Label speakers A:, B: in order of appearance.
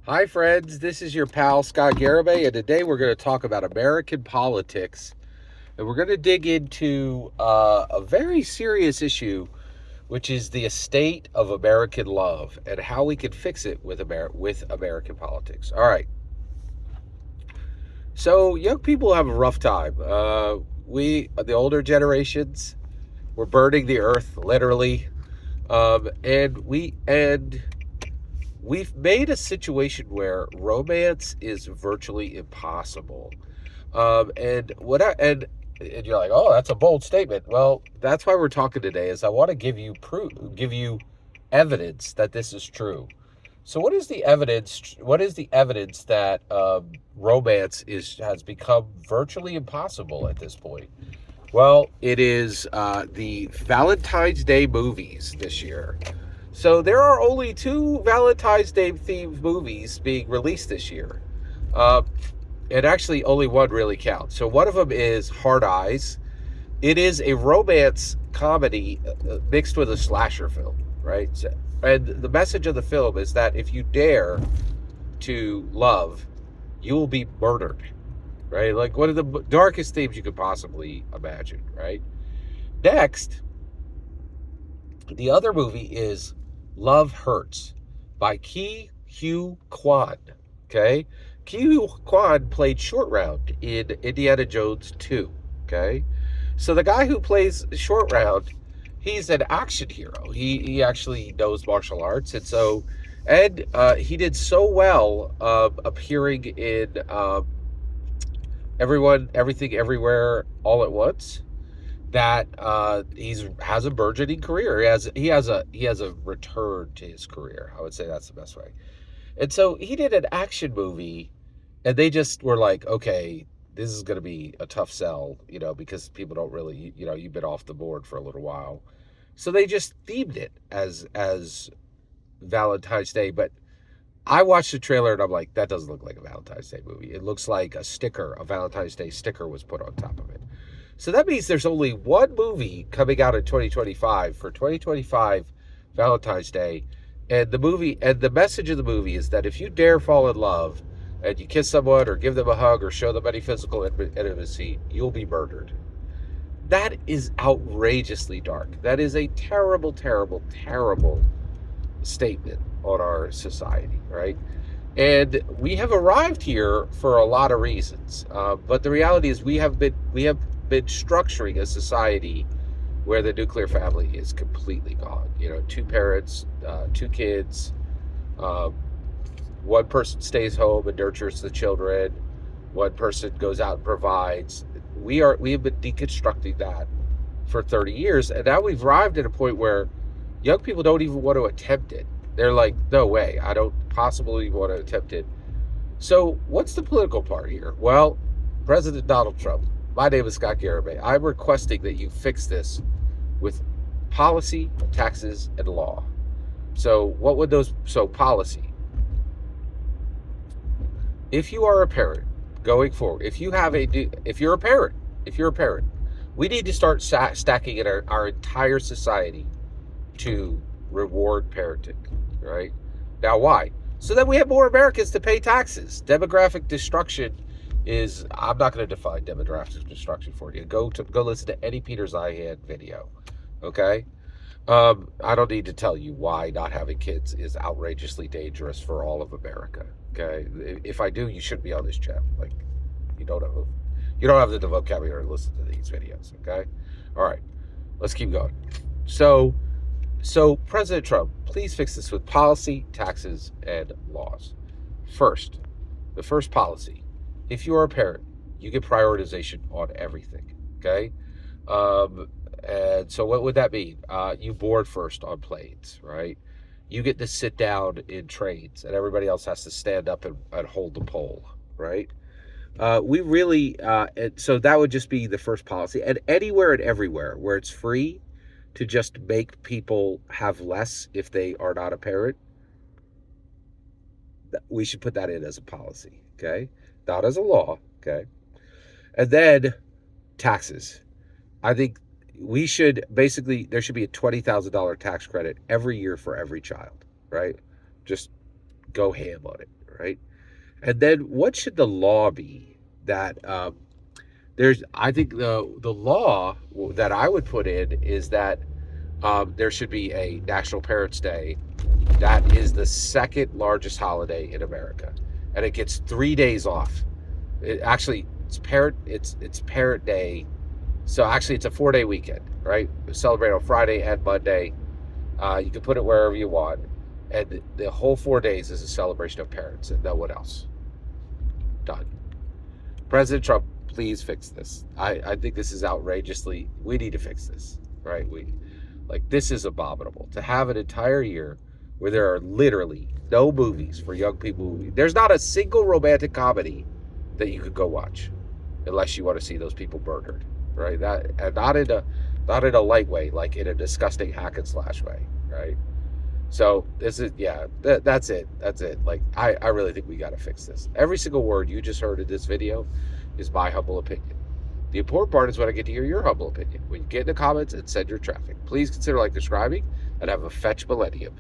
A: Hi, friends. This is your pal, Scott Garibay, and today we're going to talk about American politics. And we're going to dig into a very serious issue, which is the estate of American love and how we can fix it with American politics. All right. So, young people have a rough time. The older generations, we're burning the earth, literally. We've made a situation where romance is virtually impossible. And you're like, oh, that's a bold statement. Well, that's why we're talking today. Is I want to give you evidence that this is true. So, what is the evidence? What is the evidence that romance is has become virtually impossible at this point? Well, it is the Valentine's Day movies this year. So there are only two Valentine's Day themed movies being released this year. Uh, and actually, only one really counts. So one of them is Hard Eyes. It is a romance comedy mixed with a slasher film, right? And the message of the film is that if you dare to love, you will be murdered, right? Like one of the darkest themes you could possibly imagine, right? Next, the other movie is Love Hurts by Ki Hugh Kwan. Okay? Ki Hugh Kwan played Short Round in Indiana Jones 2. Okay? So the guy who plays Short Round, he's an action hero. He actually knows martial arts. And he did so well appearing in Everything, Everywhere, All at Once that he's has a burgeoning career. He has a return to his career. I would say that's the best way. And so he did an action movie, and they just were like, okay, this is going to be a tough sell, because people don't really, you've been off the board for a little while. So they just themed it as Valentine's Day. But I watched the trailer and I'm like, that doesn't look like a Valentine's Day movie. It looks like a Valentine's Day sticker was put on top of it. So that means there's only one movie coming out in 2025 for 2025 Valentine's Day. And the message of the movie is that if you dare fall in love and you kiss someone or give them a hug or show them any physical intimacy, you'll be murdered. That is outrageously dark. That is a terrible, terrible, terrible statement on our society, right? And we have arrived here for a lot of reasons. But the reality is, we have been structuring a society where the nuclear family is completely gone. Two parents, two kids, um, one person stays home and nurtures the children, one person goes out and provides. We have been deconstructing that for 30 years, and now we've arrived at a point where young people don't even want to attempt it. They're like, no way, I don't possibly want to attempt it. So, what's the political part here? Well, President Donald Trump. My name is Scott Garibay. I'm requesting that you fix this with policy, taxes, and law. So, what would those? So, policy. If you are a parent going forward, if you're a parent, we need to start stacking in our entire society to reward parenting, right? Now, why? So that we have more Americans to pay taxes. Demographic destruction is, I'm not going to define demographic destruction for you. Go listen to any Peter Zeihan video, okay? I don't need to tell you why not having kids is outrageously dangerous for all of America. Okay, if I do, you shouldn't be on this channel. Like, you don't have you don't have the vocabulary to listen to these videos. Okay, all right, let's keep going. So, so President Trump, please fix this with policy, taxes, and laws. First, the first policy: if you are a parent, you get prioritization on everything. Okay, um, and so what would that mean? You board first on planes, right? You get to sit down in trains, and everybody else has to stand up and hold the pole, right? And so that would just be the first policy. And anywhere and everywhere where it's free to just make people have less if they are not a parent, we should put that in as a policy, okay? Not as a law, okay? And then taxes. I think there should be a $20,000 tax credit every year for every child, right? Just go ham on it, right? And then what should the law be that there's? I think the law that I would put in is that there should be a National Parents Day. That is the second largest holiday in America, and it gets 3 days off. It actually it's Parent Day, so actually it's a 4 day weekend, right? We celebrate on Friday and Monday. You can put it wherever you want, and the whole 4 days is a celebration of parents and no one else. Done. President Trump, please fix this. I think this is outrageously. We need to fix this, right? This is abominable to have an entire year where there are literally no movies for young people. There's not a single romantic comedy that you could go watch unless you want to see those people murdered, right? That and not in a light way, like in a disgusting hack and slash way, right? So this is yeah, that's it. That's it. Like I really think we got to fix this. Every single word you just heard in this video is my humble opinion. The important part is when I get to hear your humble opinion. When you get in the comments and send your traffic. Please consider like, subscribing, and have a fetch millennium.